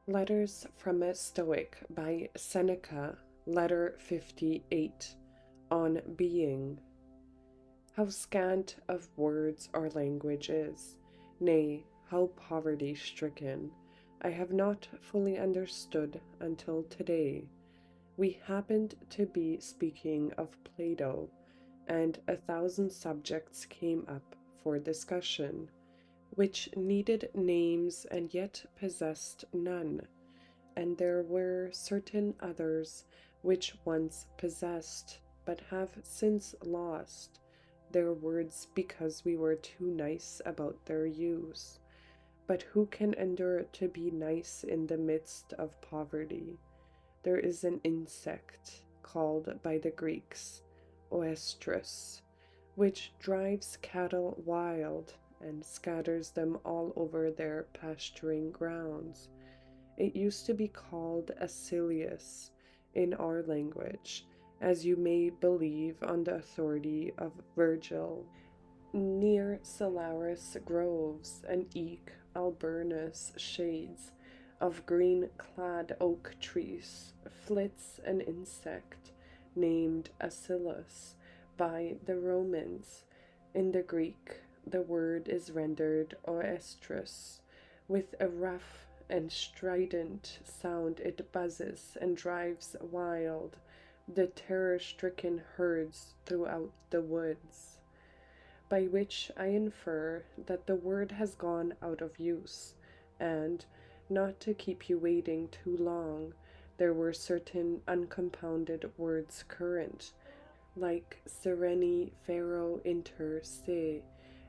Letters from a Stoic by Seneca, Letter 58, on Being. How scant of words our language is, nay, how poverty stricken, I have not fully understood until today. We happened to be speaking of Plato, and 1,000 subjects came up for discussion, which needed names and yet possessed none, and there were certain others which once possessed, but have since lost their words because we were too nice about their use. But who can endure to be nice in the midst of poverty? There is an insect called by the Greeks oestrus, which drives cattle wild and scatters them all over their pasturing grounds. It used to be called Acilius in our language, as you may believe on the authority of Virgil. Near Salaris groves and eke Alburnus shades of green-clad oak trees flits an insect named Acilus by the Romans. In the Greek, the word is rendered oestrus. With a rough and strident sound it buzzes and drives wild the terror-stricken herds throughout the woods, by which I infer that the word has gone out of use, and, not to keep you waiting too long, there were certain uncompounded words current, like sereni fero inter se,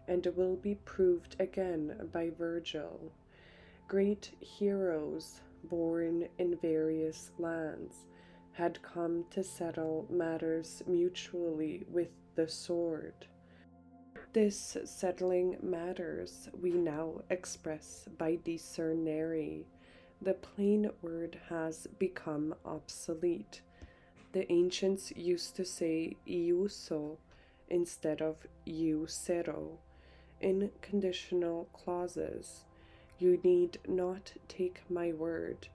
and will be proved again by Virgil. Great heroes, born in various lands, had come to settle matters mutually with the sword. This settling matters we now express by discernere. The plain word has become obsolete. The ancients used to say iuso instead of iusero in conditional clauses. You need not take my word,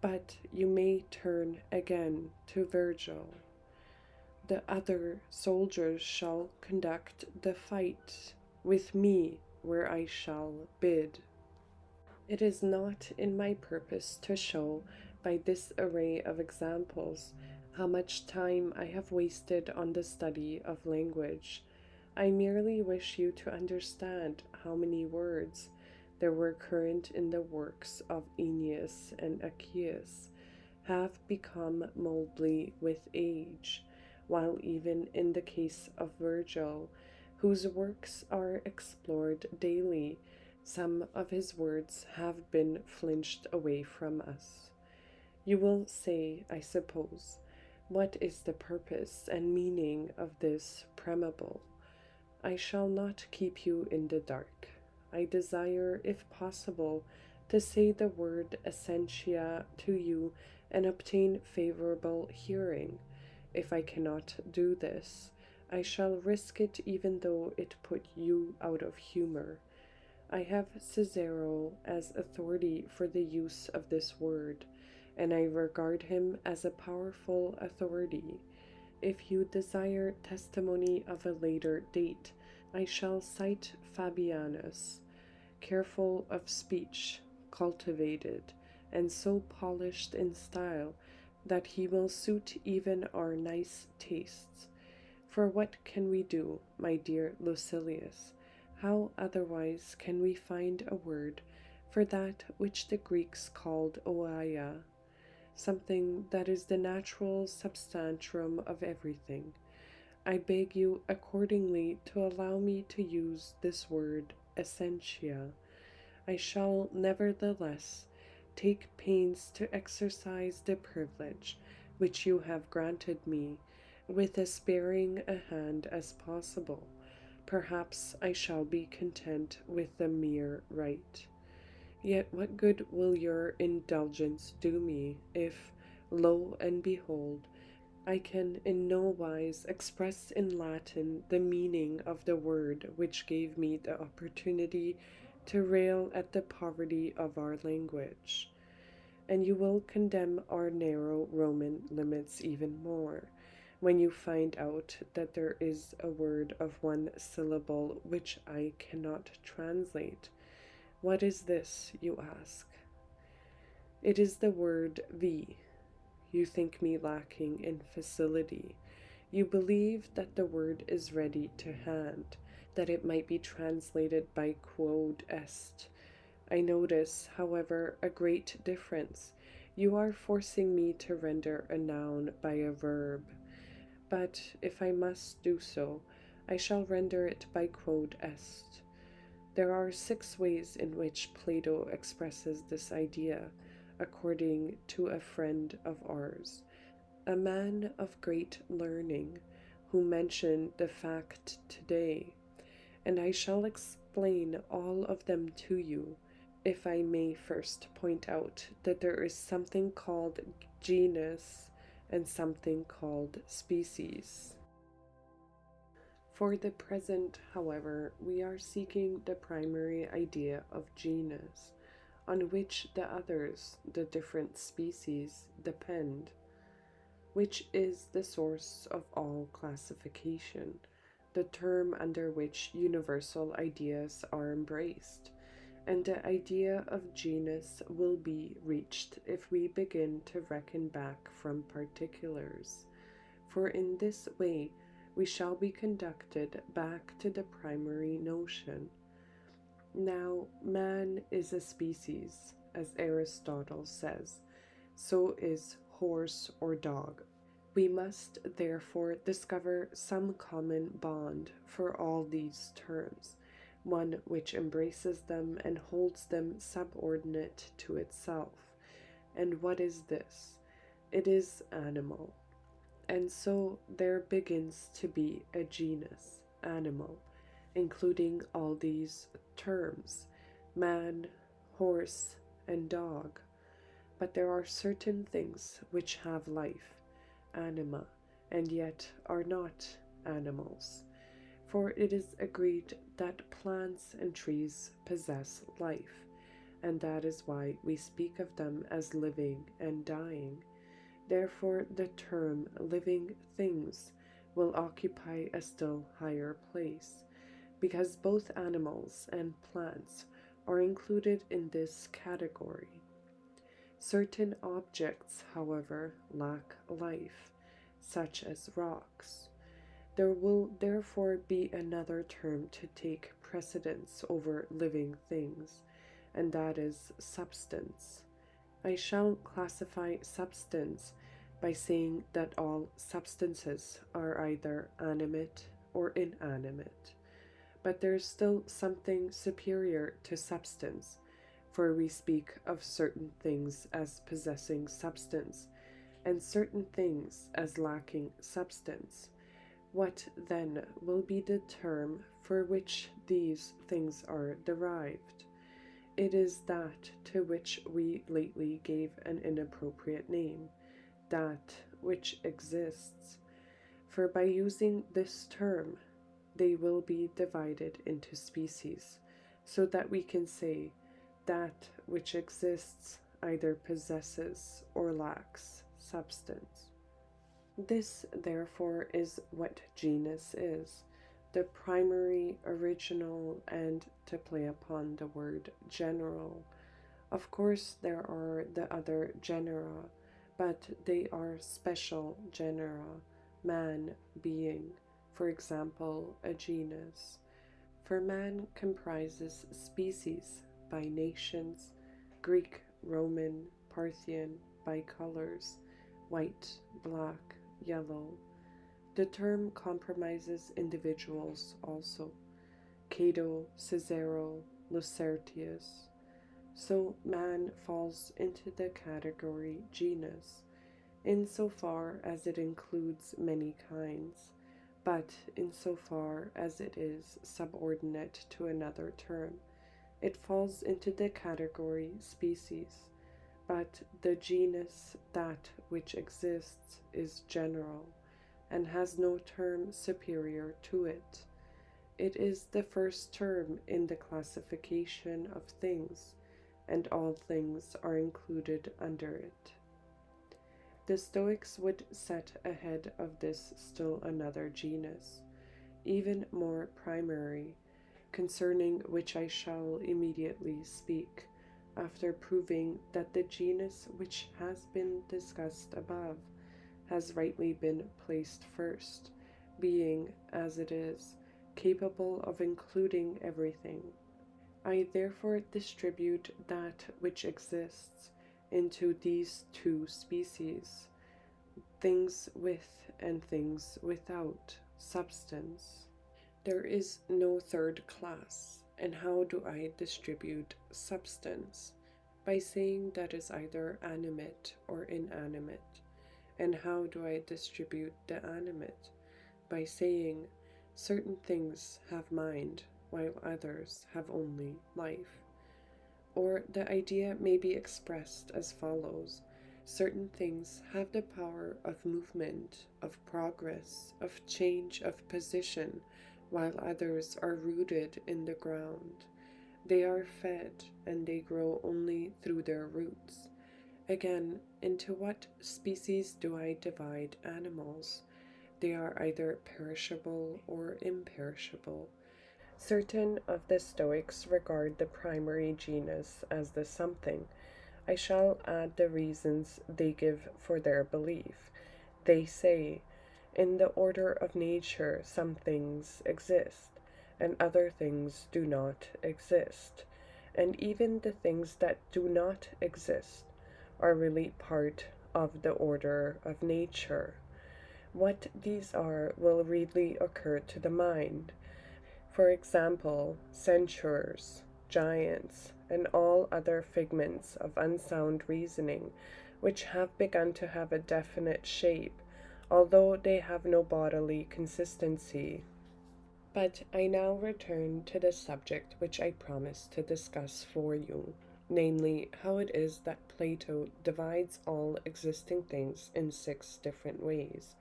but you may turn again to Virgil. The other soldiers shall conduct the fight with me where I shall bid. It is not in my purpose to show by this array of examples how much time I have wasted on the study of language. I merely wish you to understand how many words there were current in the works of Aeneas and Achaeus have become mouldy with age, while even in the case of Virgil, whose works are explored daily, some of his words have been flinched away from us. You will say, I suppose, what is the purpose and meaning of this preamble? I shall not keep you in the dark. I desire, if possible, to say the word essentia to you and obtain favorable hearing. If I cannot do this, I shall risk it even though it put you out of humor. I have Cicero as authority for the use of this word, and I regard him as a powerful authority. If you desire testimony of a later date, I shall cite Fabianus, careful of speech, cultivated, and so polished in style that he will suit even our nice tastes. For what can we do, my dear Lucilius? How otherwise can we find a word for that which the Greeks called oia, something that is the natural substantium of everything? I beg you accordingly to allow me to use this word essentia. I shall nevertheless take pains to exercise the privilege which you have granted me with as sparing a hand as possible. Perhaps I shall be content with the mere right. Yet what good will your indulgence do me, if, lo and behold, I can in no wise express in Latin the meaning of the word which gave me the opportunity to rail at the poverty of our language? and you will condemn our narrow Roman limits even more when you find out that there is a word of one syllable which I cannot translate. What is this, you ask? It is the word "vi." You think me lacking in facility. You believe that the word is ready to hand, that it might be translated by quod est. I notice, however, a great difference. You are forcing me to render a noun by a verb, but if I must do so, I shall render it by quod est. There are 6 ways in which Plato expresses this idea, according to a friend of ours, a man of great learning, who mentioned the fact today, and I shall explain all of them to you, if I may first point out that there is something called genus and something called species. For the present, however, we are seeking the primary idea of genus, on which the others, the different species, depend, which is the source of all classification, the term under which universal ideas are embraced, and the idea of genus will be reached if we begin to reckon back from particulars, for in this way we shall be conducted back to the primary notion. Now, man is a species, as Aristotle says, so is horse or dog. We must therefore discover some common bond for all these terms, one which embraces them and holds them subordinate to itself. And what is this? It is animal. And so there begins to be a genus, animal, including all these terms, man, horse, and dog. But there are certain things which have life, anima, and yet are not animals. For it is agreed that plants and trees possess life, and that is why we speak of them as living and dying. Therefore, the term living things will occupy a still higher place, because both animals and plants are included in this category. Certain objects, however, lack life, such as rocks. There will therefore be another term to take precedence over living things, and that is substance. I shall classify substance by saying that all substances are either animate or inanimate. But there is still something superior to substance, for we speak of certain things as possessing substance, and certain things as lacking substance. What then will be the term for which these things are derived? It is that to which we lately gave an inappropriate name, that which exists. For by using this term, they will be divided into species, so that we can say that which exists either possesses or lacks substance. This, therefore, is what genus is, the primary, original, and, to play upon the word, general. Of course, there are the other genera, but they are special genera, man, being, for example, a genus. For man comprises species by nations, Greek, Roman, Parthian by colors, white, black, yellow. The term compromises individuals also, Cato, Cicero, Lucertius. So man falls into the category genus, insofar as it includes many kinds, but insofar as it is subordinate to another term, it falls into the category species. But the genus, that which exists, is general, and has no term superior to it. It is the first term in the classification of things, and all things are included under it. The Stoics would set ahead of this still another genus, even more primary, concerning which I shall immediately speak, after proving that the genus which has been discussed above has rightly been placed first, being, as it is, capable of including everything. I therefore distribute that which exists into these two species, things with and things without substance. There is no third class. And how do I distribute substance? By saying that is either animate or inanimate. And how do I distribute the animate? By saying certain things have mind, while others have only life. Or the idea may be expressed as follows: certain things have the power of movement, of progress, of change of position, while others are rooted in the ground. They are fed, and they grow only through their roots. Again, into what species do I divide animals? They are either perishable or imperishable. Certain of the Stoics regard the primary genus as the something. I shall add the reasons they give for their belief. They say, in the order of nature, some things exist, and other things do not exist. And even the things that do not exist are really part of the order of nature. What these are will readily occur to the mind. For example, censures, giants, and all other figments of unsound reasoning, which have begun to have a definite shape, although they have no bodily consistency. But I now return to the subject which I promised to discuss for you, namely, how it is that Plato divides all existing things in 6 different ways.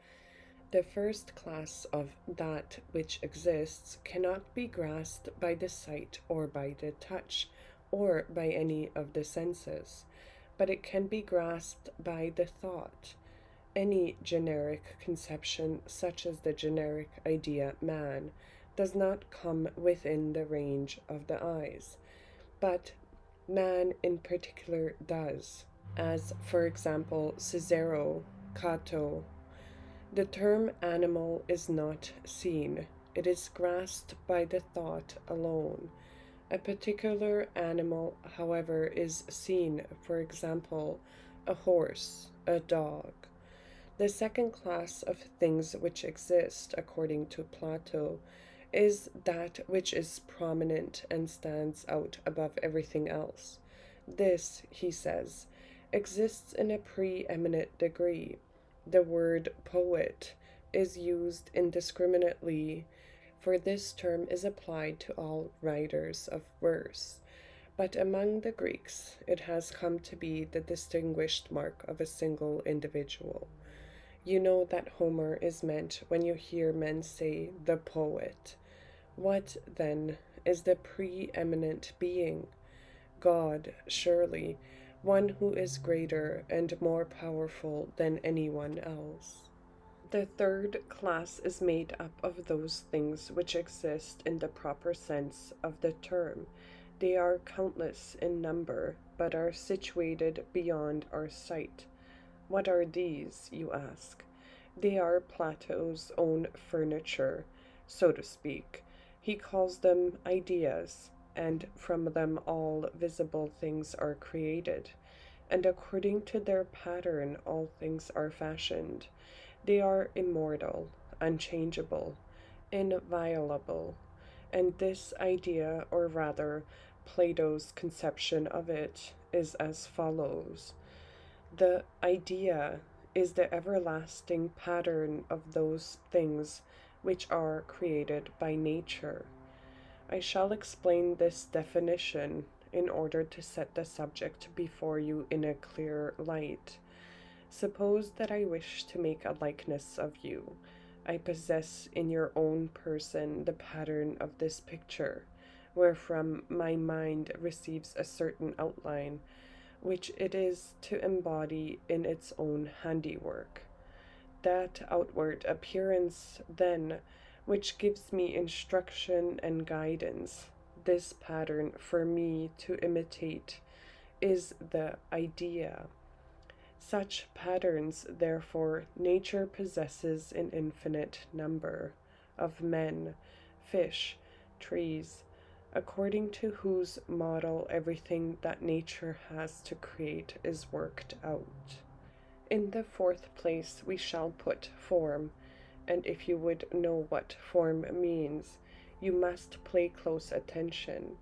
The first class of that which exists cannot be grasped by the sight or by the touch or by any of the senses, but it can be grasped by the thought. Any generic conception, such as the generic idea man, does not come within the range of the eyes, but man in particular does, as for example Cicero, Cato. The term animal is not seen, it is grasped by the thought alone. A particular animal, however, is seen, for example, a horse, a dog. The second class of things which exist, according to Plato, is that which is prominent and stands out above everything else. This, he says, exists in a preeminent degree. The word poet is used indiscriminately, for this term is applied to all writers of verse. But among the Greeks, it has come to be the distinguished mark of a single individual. You know that Homer is meant when you hear men say the poet. What, then, is the preeminent being? God, surely, one who is greater and more powerful than anyone else. The third class is made up of those things which exist in the proper sense of the term. They are countless in number, but are situated beyond our sight. What are these, you ask? They are Plato's own furniture, so to speak. He calls them ideas, and from them all visible things are created, and according to their pattern all things are fashioned. They are immortal, unchangeable, inviolable, and this idea, or rather Plato's conception of it, is as follows. The idea is the everlasting pattern of those things which are created by nature. I shall explain this definition in order to set the subject before you in a clear light. Suppose that I wish to make a likeness of you. I possess in your own person the pattern of this picture. wherefrom my mind receives a certain outline, which it is to embody in its own handiwork. That outward appearance, then, which gives me instruction and guidance, this pattern for me to imitate, is the idea. Such patterns, therefore, nature possesses in infinite number, of men, fish, trees, according to whose model everything that nature has to create is worked out. In the fourth place, we shall put form, and if you would know what form means, you must pay close attention,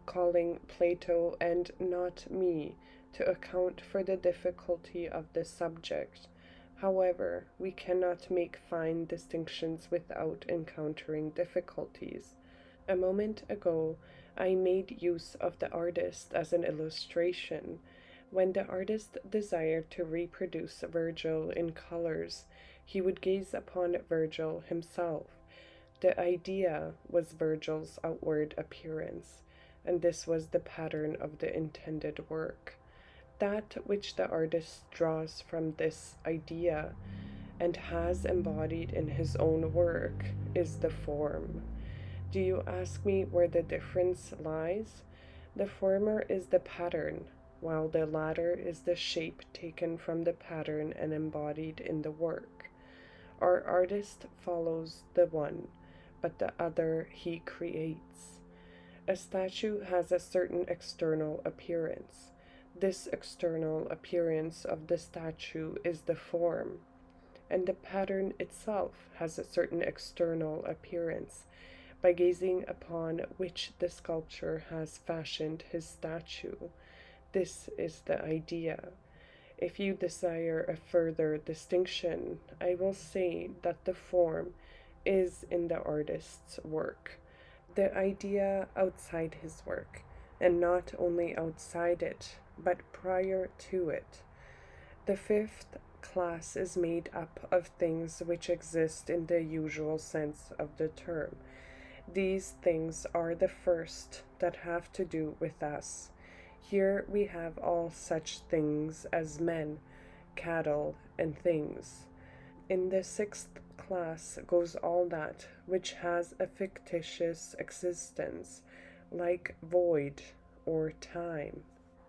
calling Plato and not me to account for the difficulty of the subject. However, we cannot make fine distinctions without encountering difficulties. A moment ago, I made use of the artist as an illustration. When the artist desired to reproduce Virgil in colors, he would gaze upon Virgil himself. The idea was Virgil's outward appearance, and this was the pattern of the intended work. That which the artist draws from this idea and has embodied in his own work is the form. Do you ask me where the difference lies? The former is the pattern, while the latter is the shape taken from the pattern and embodied in the work. Our artist follows the one, but the other he creates. A statue has a certain external appearance. This external appearance of the statue is the form, and the pattern itself has a certain external appearance, by gazing upon which the sculptor has fashioned his statue. This is the idea. If you desire a further distinction, I will say that the form is in the artist's work, the idea outside his work, and not only outside it, but prior to it. The fifth class is made up of things which exist in the usual sense of the term. These things are the first that have to do with us. Here we have all such things as men, cattle, and things. In the sixth class goes all that which has a fictitious existence, like void or time.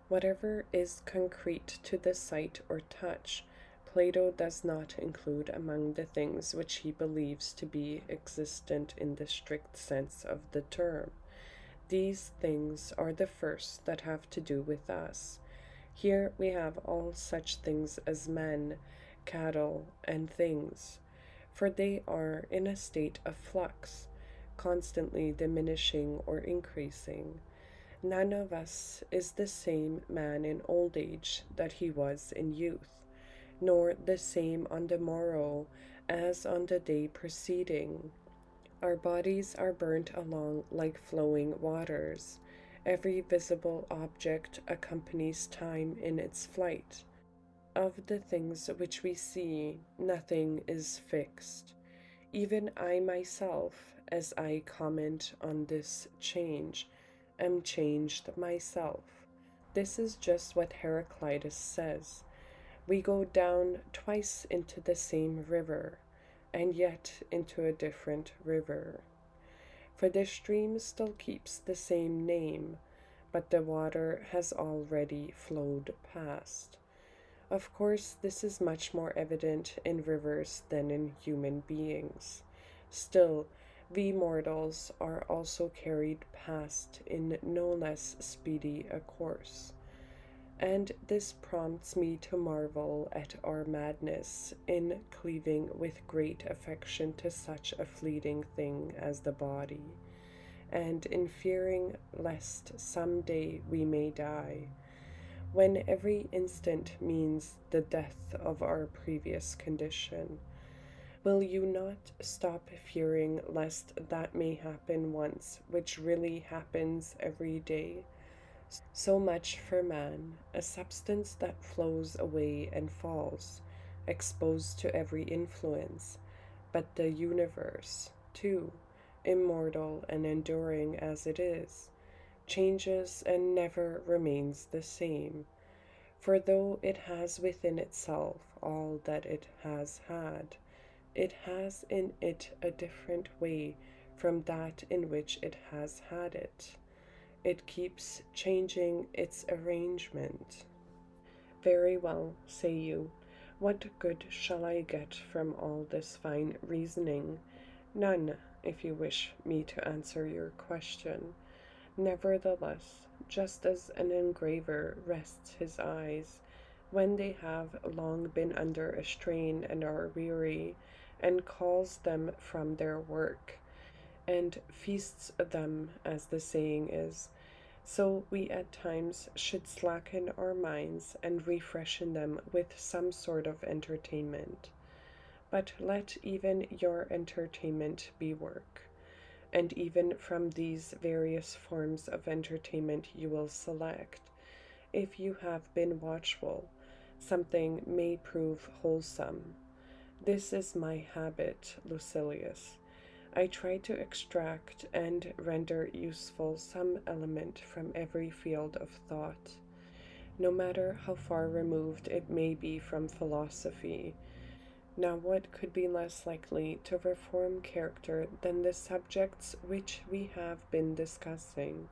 Whatever is concrete to the sight or touch, Plato does not include among the things which he believes to be existent in the strict sense of the term. These things are the first that have to do with us. Here we have all such things as men, cattle, and things, for they are in a state of flux, constantly diminishing or increasing. None of us is the same man in old age that he was in youth, nor the same on the morrow as on the day preceding. Our bodies are burnt along like flowing waters. Every visible object accompanies time in its flight. Of the things which we see, nothing is fixed. Even I myself, as I comment on this change, am changed myself. This is just what Heraclitus says. We go down twice into the same river, and yet into a different river. For the stream still keeps the same name, but the water has already flowed past. Of course, this is much more evident in rivers than in human beings. Still, we mortals are also carried past in no less speedy a course. And this prompts me to marvel at our madness in cleaving with great affection to such a fleeting thing as the body, and in fearing lest some day we may die, when every instant means the death of our previous condition. Will you not stop fearing lest that may happen once, which really happens every day? So much for man, a substance that flows away and falls, exposed to every influence. But the universe, too, immortal and enduring as it is, changes and never remains the same. For though it has within itself all that it has had, it has in it a different way from that in which it has had it. It keeps changing its arrangement. Very well, say you. What good shall I get from all this fine reasoning? None, if you wish me to answer your question. Nevertheless, just as an engraver rests his eyes when they have long been under a strain and are weary, and calls them from their work, and feasts them, as the saying is, so we at times should slacken our minds and refreshen them with some sort of entertainment. But let even your entertainment be work, and even from these various forms of entertainment you will select, if you have been watchful, something may prove wholesome. This is my habit, Lucilius. I try to extract and render useful some element from every field of thought, no matter how far removed it may be from philosophy. Now, what could be less likely to reform character than the subjects which we have been discussing?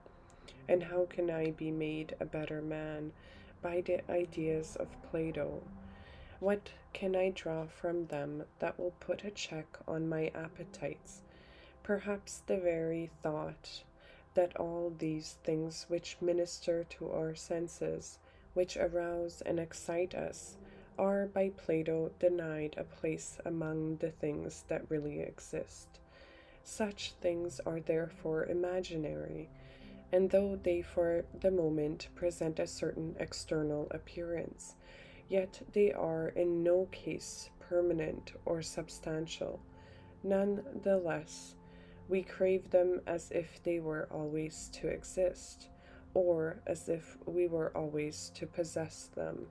And how can I be made a better man by the ideas of Plato? What can I draw from them that will put a check on my appetites? Perhaps the very thought that all these things which minister to our senses, which arouse and excite us, are by Plato denied a place among the things that really exist. Such things are therefore imaginary, and though they for the moment present a certain external appearance, yet they are in no case permanent or substantial. None the less, we crave them as if they were always to exist, or as if we were always to possess them.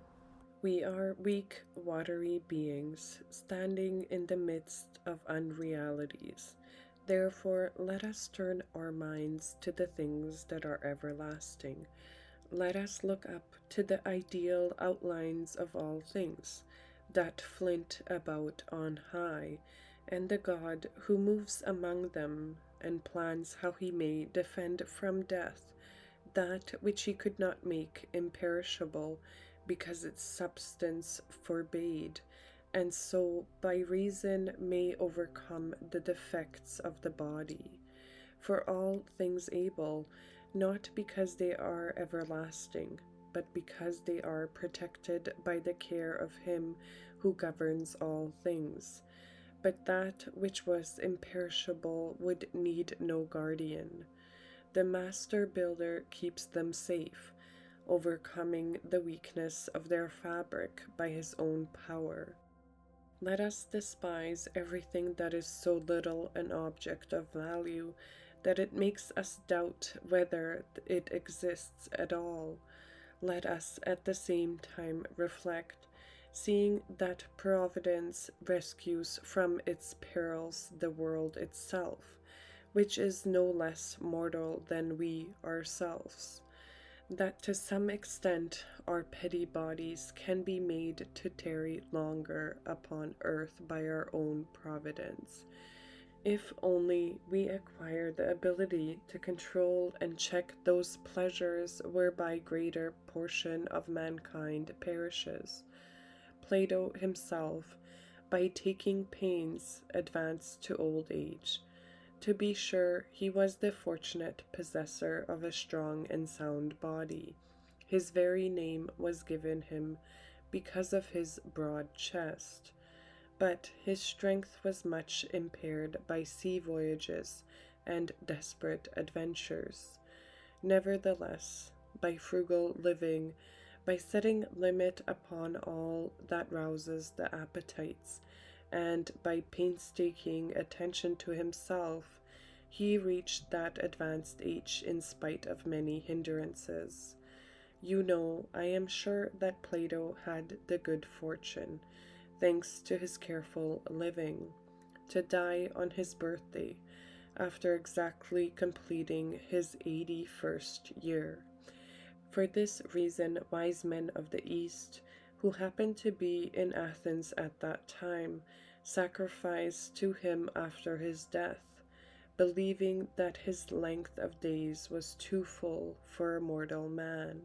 We are weak, watery beings, standing in the midst of unrealities. Therefore, let us turn our minds to the things that are everlasting. Let us look up to the ideal outlines of all things, that flint about on high, and the God who moves among them and plans how he may defend from death that which he could not make imperishable because its substance forbade, and so by reason may overcome the defects of the body. For all things able, not because they are everlasting, but because they are protected by the care of him who governs all things. But that which was imperishable would need no guardian. The master builder keeps them safe, overcoming the weakness of their fabric by his own power. Let us despise everything that is so little an object of value that it makes us doubt whether it exists at all. Let us at the same time reflect, seeing that Providence rescues from its perils the world itself, which is no less mortal than we ourselves, that to some extent our petty bodies can be made to tarry longer upon earth by our own providence, if only we acquire the ability to control and check those pleasures whereby greater portion of mankind perishes. Plato himself, by taking pains, advanced to old age. To be sure, he was the fortunate possessor of a strong and sound body. His very name was given him because of his broad chest. But his strength was much impaired by sea voyages and desperate adventures. Nevertheless, by frugal living, by setting limit upon all that rouses the appetites, and by painstaking attention to himself, he reached that advanced age in spite of many hindrances. You know, I am sure that Plato had the good fortune, thanks to his careful living, to die on his birthday, after exactly completing his 81st year. For this reason, wise men of the East, who happened to be in Athens at that time, sacrificed to him after his death, believing that his length of days was too full for a mortal man,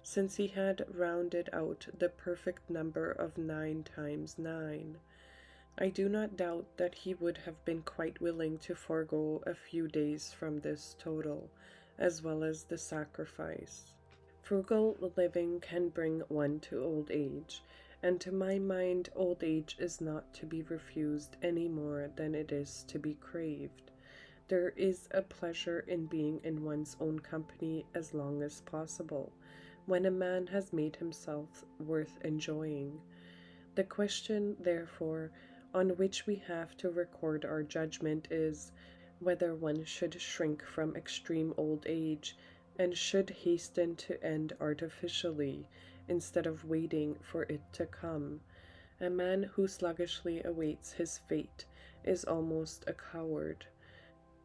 since he had rounded out the perfect number of 9 times 9. I do not doubt that he would have been quite willing to forego a few days from this total, as well as the sacrifice. Frugal living can bring one to old age, and to my mind, old age is not to be refused any more than it is to be craved. There is a pleasure in being in one's own company as long as possible, when a man has made himself worth enjoying. The question, therefore, on which we have to record our judgment is whether one should shrink from extreme old age and should hasten to end artificially instead of waiting for it to come. A man who sluggishly awaits his fate is almost a coward,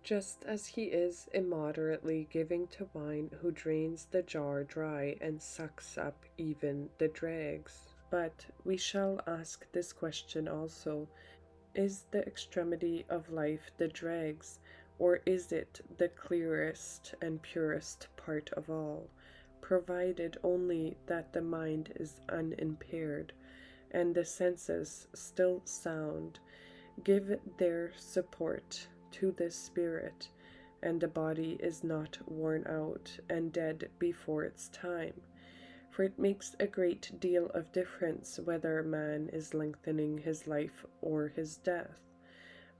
just as he is immoderately giving to wine who drains the jar dry and sucks up even the dregs. But we shall ask this question also: is the extremity of life the dregs, or is it the clearest and purest part of all, provided only that the mind is unimpaired, and the senses still sound, give their support to the spirit, and the body is not worn out and dead before its time? For it makes a great deal of difference whether man is lengthening his life or his death.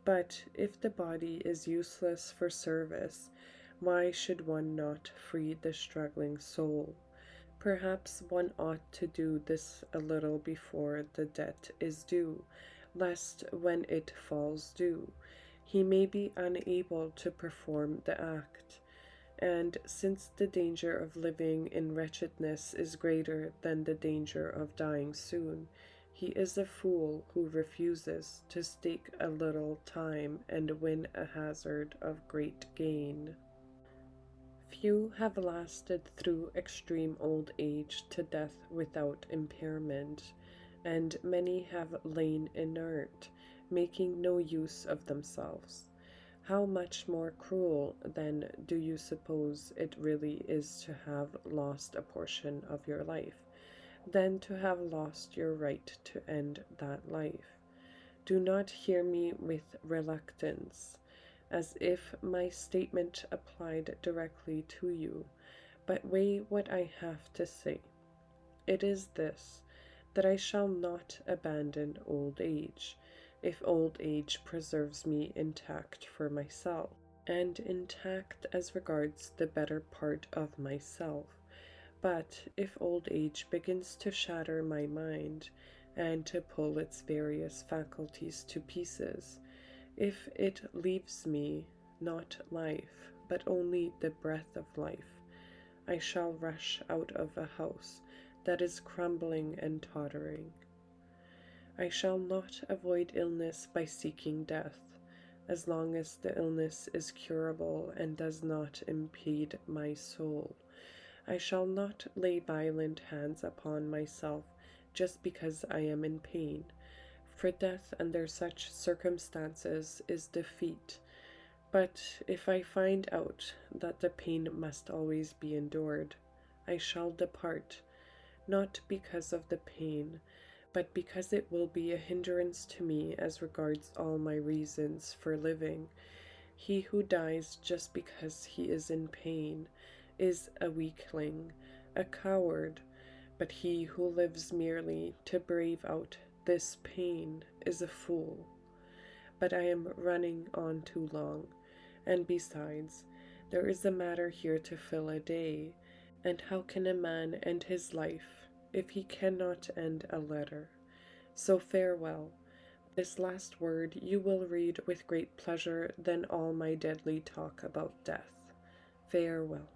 But if the body is useless for service, why should one not free the struggling soul? Perhaps one ought to do this a little before the debt is due, lest when it falls due, he may be unable to perform the act. And since the danger of living in wretchedness is greater than the danger of dying soon, he is a fool who refuses to stake a little time and win a hazard of great gain. Few have lasted through extreme old age to death without impairment, and many have lain inert, making no use of themselves. How much more cruel, then, do you suppose it really is to have lost a portion of your life, than to have lost your right to end that life? Do not hear me with reluctance, as if my statement applied directly to you, but weigh what I have to say. It is this, that I shall not abandon old age, if old age preserves me intact for myself, and intact as regards the better part of myself. But if old age begins to shatter my mind, and to pull its various faculties to pieces, if it leaves me not life, but only the breath of life, I shall rush out of a house that is crumbling and tottering. I shall not avoid illness by seeking death, as long as the illness is curable and does not impede my soul. I shall not lay violent hands upon myself just because I am in pain, for death under such circumstances is defeat. But if I find out that the pain must always be endured, I shall depart, not because of the pain, but because it will be a hindrance to me as regards all my reasons for living. He who dies just because he is in pain is a weakling, a coward, but he who lives merely to brave out this pain is a fool. But I am running on too long, and besides, there is a matter here to fill a day, and how can a man end his life if he cannot end a letter? So farewell. This last word you will read with great pleasure than all my deadly talk about death. Farewell.